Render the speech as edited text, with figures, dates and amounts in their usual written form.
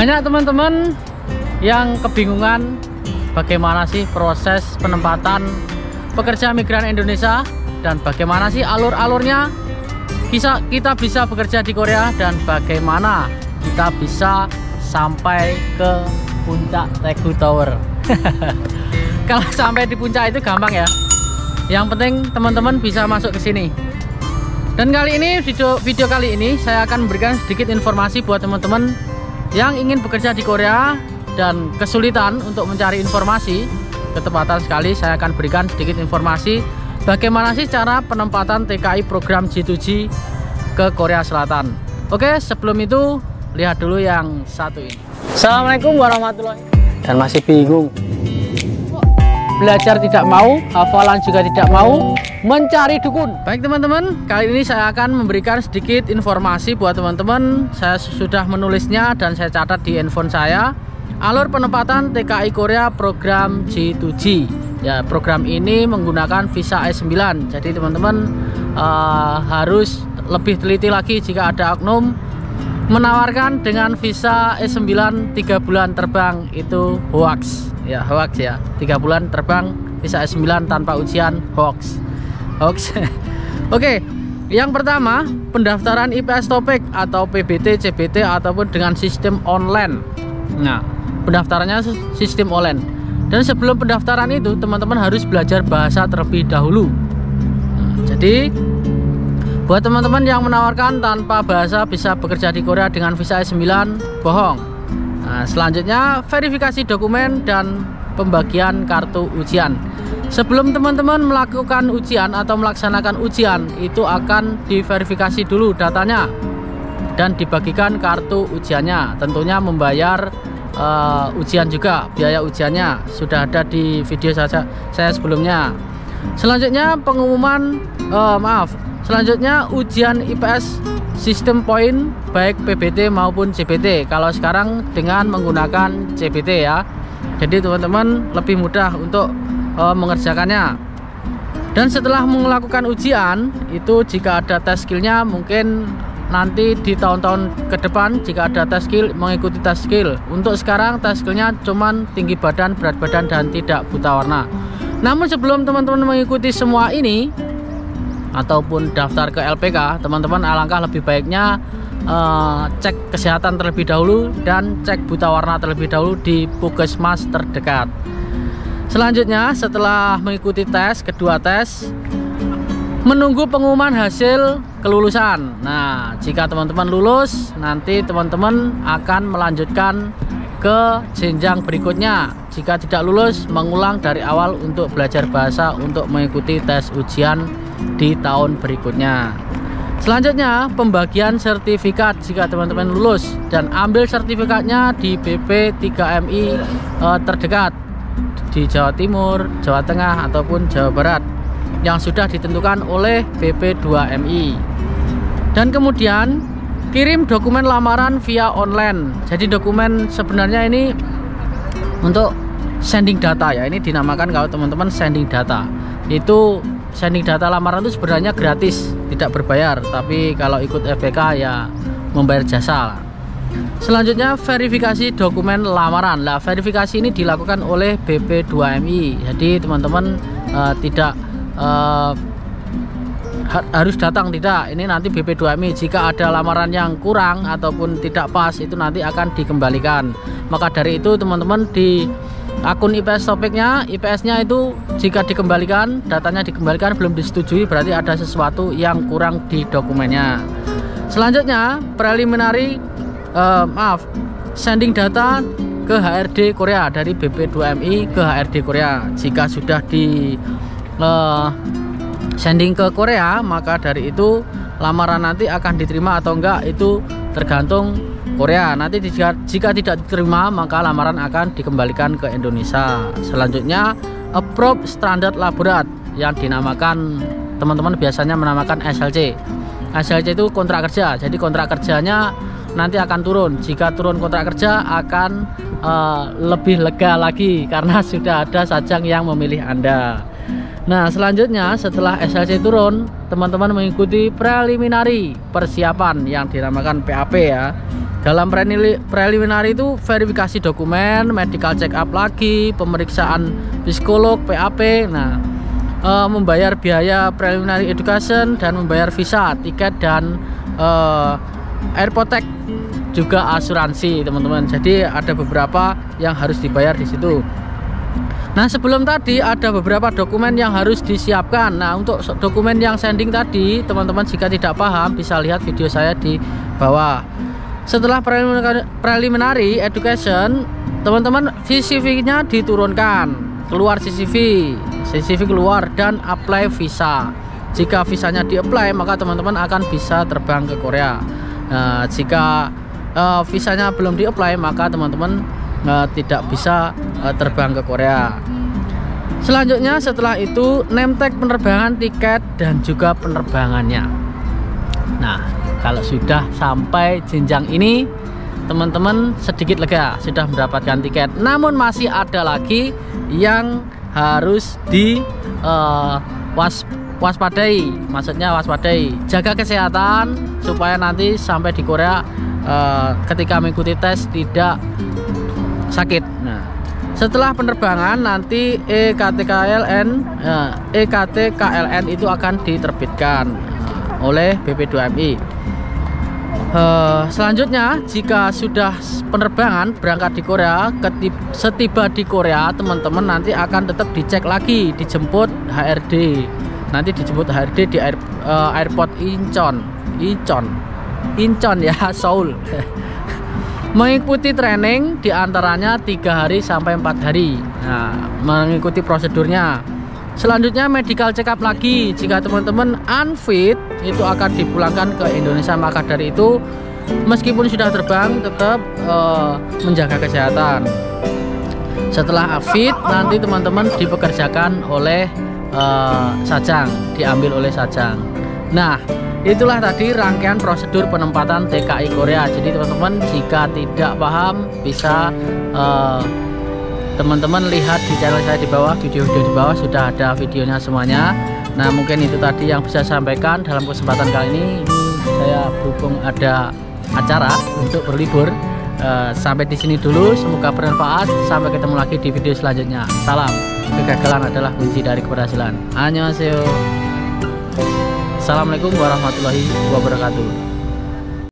Banyak teman-teman yang kebingungan bagaimana sih proses penempatan pekerja migran Indonesia dan bagaimana sih alur-alurnya kita bisa bekerja di Korea dan bagaimana kita bisa sampai ke puncak Daegu Tower. Kalau sampai di puncak itu gampang ya. Yang penting teman-teman bisa masuk ke sini. Dan kali ini video kali ini saya akan memberikan sedikit informasi buat teman-teman yang ingin bekerja di Korea dan kesulitan untuk mencari informasi. Ketepatan sekali saya akan berikan sedikit informasi bagaimana sih cara penempatan TKI program J2G ke Korea Selatan. Oke, sebelum itu lihat dulu yang satu ini. Assalamualaikum warahmatullahi wabarakatuh. Dan masih bingung, belajar tidak mau, hafalan juga tidak mau, mencari dukun. Baik teman-teman, kali ini saya akan memberikan sedikit informasi buat teman-teman. Saya sudah menulisnya dan saya catat di handphone saya. Alur penempatan TKI Korea program J2G. Ya, program ini menggunakan visa S9. Jadi teman-teman harus lebih teliti lagi jika ada oknum menawarkan dengan visa S9 3 bulan terbang, itu hoax. Ya, hoax ya. 3 bulan terbang visa S9 tanpa ujian, hoax. Oke, yang pertama pendaftaran IPS Topik atau PBT, CBT ataupun dengan sistem online. Nah, pendaftarannya sistem online. Dan sebelum pendaftaran itu teman-teman harus belajar bahasa terlebih dahulu. Nah, jadi buat teman-teman yang menawarkan tanpa bahasa bisa bekerja di Korea dengan visa S9, bohong. Nah, selanjutnya verifikasi dokumen dan pembagian kartu ujian. Sebelum teman-teman melakukan ujian atau melaksanakan ujian, itu akan diverifikasi dulu datanya dan dibagikan kartu ujiannya. Tentunya membayar ujian juga, biaya ujiannya sudah ada di video saya sebelumnya. Selanjutnya pengumuman selanjutnya ujian IPS sistem poin baik PBT maupun CBT. Kalau sekarang dengan menggunakan CBT ya. Jadi teman-teman lebih mudah untuk mengerjakannya. Dan setelah melakukan ujian itu, jika ada tes skillnya, mungkin nanti di tahun-tahun ke depan jika ada tes skill, mengikuti tes skill. Untuk sekarang tes skillnya cuman tinggi badan, berat badan, dan tidak buta warna. Namun sebelum teman-teman mengikuti semua ini ataupun daftar ke LPK, teman-teman alangkah lebih baiknya cek kesehatan terlebih dahulu dan cek buta warna terlebih dahulu di puskesmas terdekat. Selanjutnya setelah mengikuti tes, kedua tes, menunggu pengumuman hasil kelulusan. Nah, jika teman-teman lulus, nanti teman-teman akan melanjutkan ke jenjang berikutnya. Jika tidak lulus, mengulang dari awal untuk belajar bahasa untuk mengikuti tes ujian di tahun berikutnya. Selanjutnya pembagian sertifikat jika teman-teman lulus, dan ambil sertifikatnya di BP 3MI terdekat di Jawa Timur, Jawa Tengah ataupun Jawa Barat yang sudah ditentukan oleh BP 2MI. Dan kemudian kirim dokumen lamaran via online. Jadi dokumen sebenarnya ini untuk sending data ya, ini dinamakan kalau teman-teman sending data. Itu sending data lamaran itu sebenarnya gratis, tidak berbayar, tapi kalau ikut FPK ya membayar jasa. Selanjutnya verifikasi dokumen lamaran. Lah, verifikasi ini dilakukan oleh BP 2MI. Jadi teman-teman tidak harus datang, tidak. Ini nanti BP 2MI. Jika ada lamaran yang kurang ataupun tidak pas, itu nanti akan dikembalikan. Maka dari itu teman-teman di akun IPS Topiknya, IPS-nya itu jika dikembalikan, datanya dikembalikan belum disetujui, berarti ada sesuatu yang kurang di dokumennya. Selanjutnya preliminary sending data ke HRD Korea, dari BP 2MI ke HRD Korea. Jika sudah di sending ke Korea, maka dari itu lamaran nanti akan diterima atau enggak itu tergantung Korea. Nanti jika tidak diterima, maka lamaran akan dikembalikan ke Indonesia. Selanjutnya approve standar laborat yang dinamakan, teman-teman biasanya menamakan SLC. SLC itu kontrak kerja. Jadi kontrak kerjanya nanti akan turun. Jika turun kontrak kerja akan lebih lega lagi karena sudah ada sajang yang memilih Anda. Nah, selanjutnya setelah SLC turun, teman-teman mengikuti preliminary persiapan yang dinamakan PAP ya. Dalam preliminary itu verifikasi dokumen, medical check up lagi, pemeriksaan psikolog, PAP. Nah, membayar biaya preliminary education dan membayar visa, tiket dan airport tax, juga asuransi teman-teman. Jadi ada beberapa yang harus dibayar di situ. Nah, sebelum tadi ada beberapa dokumen yang harus disiapkan. Nah, untuk dokumen yang sending tadi, teman-teman jika tidak paham bisa lihat video saya di bawah. Setelah preliminary education, teman-teman CCV-nya diturunkan, keluar CCV keluar dan apply visa. Jika visanya di-apply, maka teman-teman akan bisa terbang ke Korea. Nah, jika visanya belum di-apply, maka teman-teman tidak bisa terbang ke Korea. Selanjutnya setelah itu name tag penerbangan, tiket dan juga penerbangannya. Nah, kalau sudah sampai jenjang ini, teman-teman sedikit lega, sudah mendapatkan tiket. Namun masih ada lagi yang harus waspadai. Maksudnya waspadai, jaga kesehatan supaya nanti sampai di Korea ketika mengikuti tes tidak sakit. Nah, setelah penerbangan nanti EKTKLN itu akan diterbitkan oleh BP2MI. Selanjutnya, jika sudah penerbangan berangkat di Korea, setiba di Korea teman-teman nanti akan tetap dicek lagi, dijemput HRD. Nanti dijemput HRD di airport Incheon ya, Seoul. Mengikuti training diantaranya 3 hari sampai 4 hari. Nah, mengikuti prosedurnya. Selanjutnya medical check up lagi. Jika teman-teman unfit itu akan dipulangkan ke Indonesia. Maka dari itu meskipun sudah terbang tetap menjaga kesehatan. Setelah fit nanti teman-teman dipekerjakan oleh Sajang, diambil oleh Sajang. Nah, itulah tadi rangkaian prosedur penempatan TKI Korea. Jadi teman-teman jika tidak paham bisa teman-teman lihat di channel saya di bawah, video-video di bawah sudah ada videonya semuanya. Nah, mungkin itu tadi yang bisa saya sampaikan dalam kesempatan kali ini. Saya berhubung ada acara untuk berlibur. Sampai di sini dulu, semoga bermanfaat. Sampai ketemu lagi di video selanjutnya. Salam, kegagalan adalah kunci dari keberhasilan. Annyeonghaseyo. Assalamualaikum warahmatullahi wabarakatuh.